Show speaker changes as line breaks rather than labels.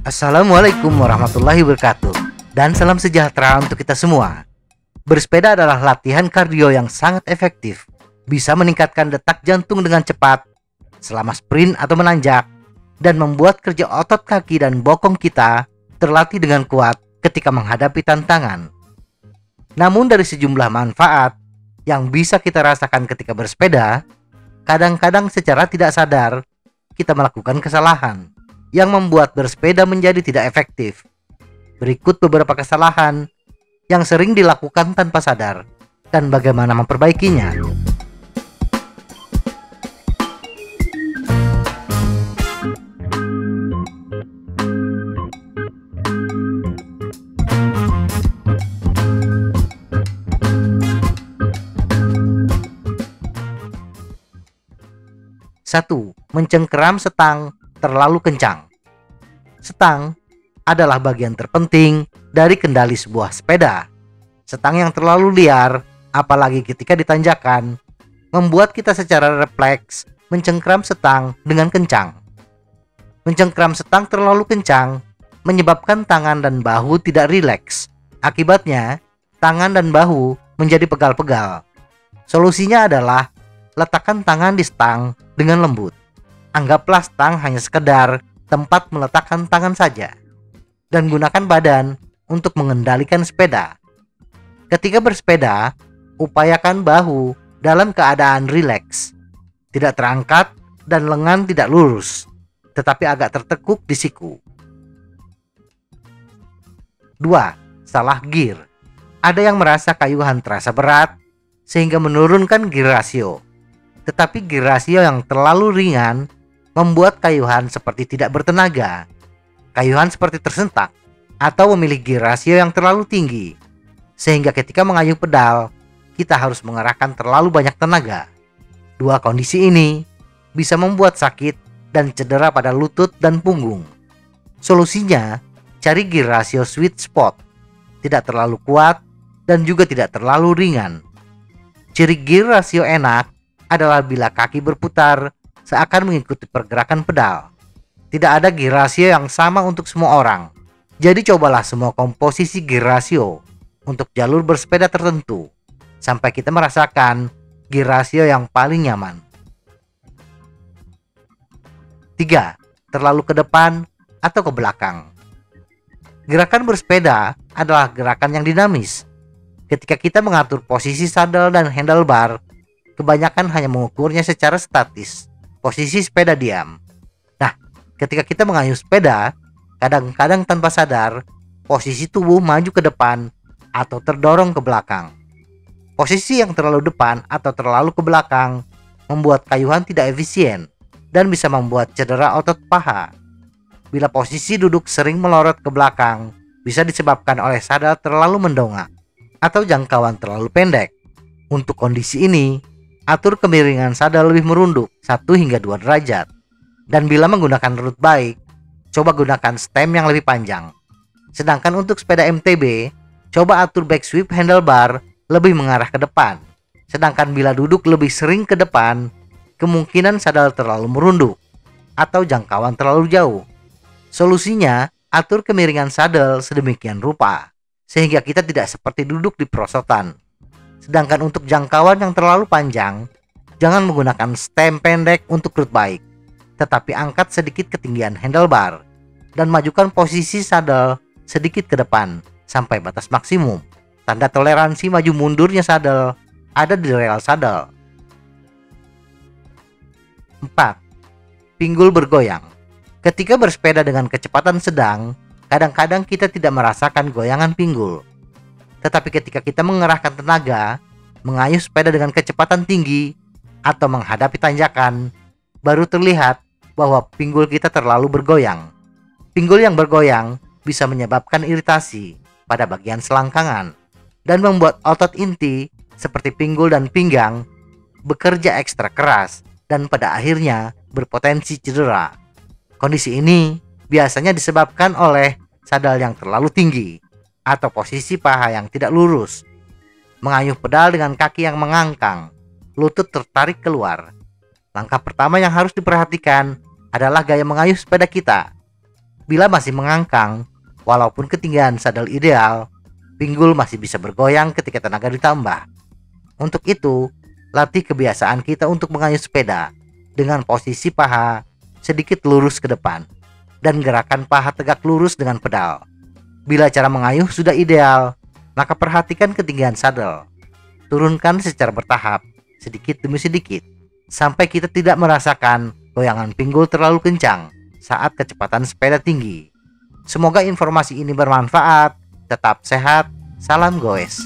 Assalamualaikum warahmatullahi wabarakatuh. Dan salam sejahtera untuk kita semua. Bersepeda adalah latihan kardio yang sangat efektif. Bisa meningkatkan detak jantung dengan cepat selama sprint atau menanjak, dan membuat kerja otot kaki dan bokong kita terlatih dengan kuat ketika menghadapi tantangan. Namun dari sejumlah manfaat yang bisa kita rasakan ketika bersepeda, kadang-kadang secara tidak sadar kita melakukan kesalahan yang membuat bersepeda menjadi tidak efektif. Berikut beberapa kesalahan yang sering dilakukan tanpa sadar dan bagaimana memperbaikinya. Satu, mencengkeram setang terlalu kencang. Setang adalah bagian terpenting dari kendali sebuah sepeda. Setang yang terlalu liar, apalagi ketika ditanjakan, membuat kita secara refleks mencengkeram setang dengan kencang. Mencengkeram setang terlalu kencang menyebabkan tangan dan bahu tidak rileks. Akibatnya, tangan dan bahu menjadi pegal-pegal. Solusinya adalah letakkan tangan di stang dengan lembut. Anggaplah stang hanya sekedar tempat meletakkan tangan saja, dan gunakan badan untuk mengendalikan sepeda. Ketika bersepeda, upayakan bahu dalam keadaan rileks, tidak terangkat dan lengan tidak lurus, tetapi agak tertekuk di siku. 2. Salah gear. Ada yang merasa kayuhan terasa berat sehingga menurunkan gear rasio. Tetapi gear rasio yang terlalu ringan membuat kayuhan seperti tidak bertenaga. Kayuhan seperti tersentak atau memilih gear rasio yang terlalu tinggi, sehingga ketika mengayuh pedal, kita harus mengerahkan terlalu banyak tenaga. Dua kondisi ini bisa membuat sakit dan cedera pada lutut dan punggung. Solusinya, cari gear rasio sweet spot, tidak terlalu kuat dan juga tidak terlalu ringan. Ciri gear rasio enak adalah bila kaki berputar seakan mengikuti pergerakan pedal. Tidak ada gear rasio yang sama untuk semua orang. Jadi cobalah semua komposisi gear rasio untuk jalur bersepeda tertentu sampai kita merasakan gear rasio yang paling nyaman. 3. Terlalu ke depan atau ke belakang. Gerakan bersepeda adalah gerakan yang dinamis. Ketika kita mengatur posisi sadel dan handlebar, kebanyakan hanya mengukurnya secara statis. Posisi sepeda diam. Nah, ketika kita mengayuh sepeda, kadang-kadang tanpa sadar, posisi tubuh maju ke depan atau terdorong ke belakang. Posisi yang terlalu depan atau terlalu ke belakang membuat kayuhan tidak efisien dan bisa membuat cedera otot paha. Bila posisi duduk sering melorot ke belakang, bisa disebabkan oleh sadel terlalu mendongak atau jangkauan terlalu pendek. Untuk kondisi ini, atur kemiringan sadel lebih merunduk 1 hingga 2 derajat. Dan bila menggunakan root bike, coba gunakan stem yang lebih panjang. Sedangkan untuk sepeda MTB, coba atur back sweep handlebar lebih mengarah ke depan. Sedangkan bila duduk lebih sering ke depan, kemungkinan sadel terlalu merunduk atau jangkauan terlalu jauh. Solusinya, atur kemiringan sadel sedemikian rupa sehingga kita tidak seperti duduk di perosotan. Sedangkan untuk jangkauan yang terlalu panjang, jangan menggunakan stem pendek untuk road bike, tetapi angkat sedikit ketinggian handlebar dan majukan posisi sadel sedikit ke depan sampai batas maksimum. Tanda toleransi maju mundurnya sadel ada di rel sadel. 4. Pinggul bergoyang. Ketika bersepeda dengan kecepatan sedang, kadang-kadang kita tidak merasakan goyangan pinggul. Tetapi ketika kita mengerahkan tenaga, mengayuh sepeda dengan kecepatan tinggi, atau menghadapi tanjakan, baru terlihat bahwa pinggul kita terlalu bergoyang. Pinggul yang bergoyang bisa menyebabkan iritasi pada bagian selangkangan dan membuat otot inti seperti pinggul dan pinggang bekerja ekstra keras dan pada akhirnya berpotensi cedera. Kondisi ini biasanya disebabkan oleh sadel yang terlalu tinggi atau posisi paha yang tidak lurus. Mengayuh pedal dengan kaki yang mengangkang, lutut tertarik keluar, Langkah pertama yang harus diperhatikan adalah gaya mengayuh sepeda kita. Bila masih mengangkang, walaupun ketinggian sadel ideal, pinggul masih bisa bergoyang ketika tenaga ditambah. Untuk itu, latih kebiasaan kita untuk mengayuh sepeda dengan posisi paha sedikit lurus ke depan dan gerakan paha tegak lurus dengan pedal. Bila cara mengayuh sudah ideal, maka perhatikan ketinggian sadel. Turunkan secara bertahap, sedikit demi sedikit, sampai kita tidak merasakan goyangan pinggul terlalu kencang saat kecepatan sepeda tinggi. Semoga informasi ini bermanfaat. Tetap sehat, salam goes.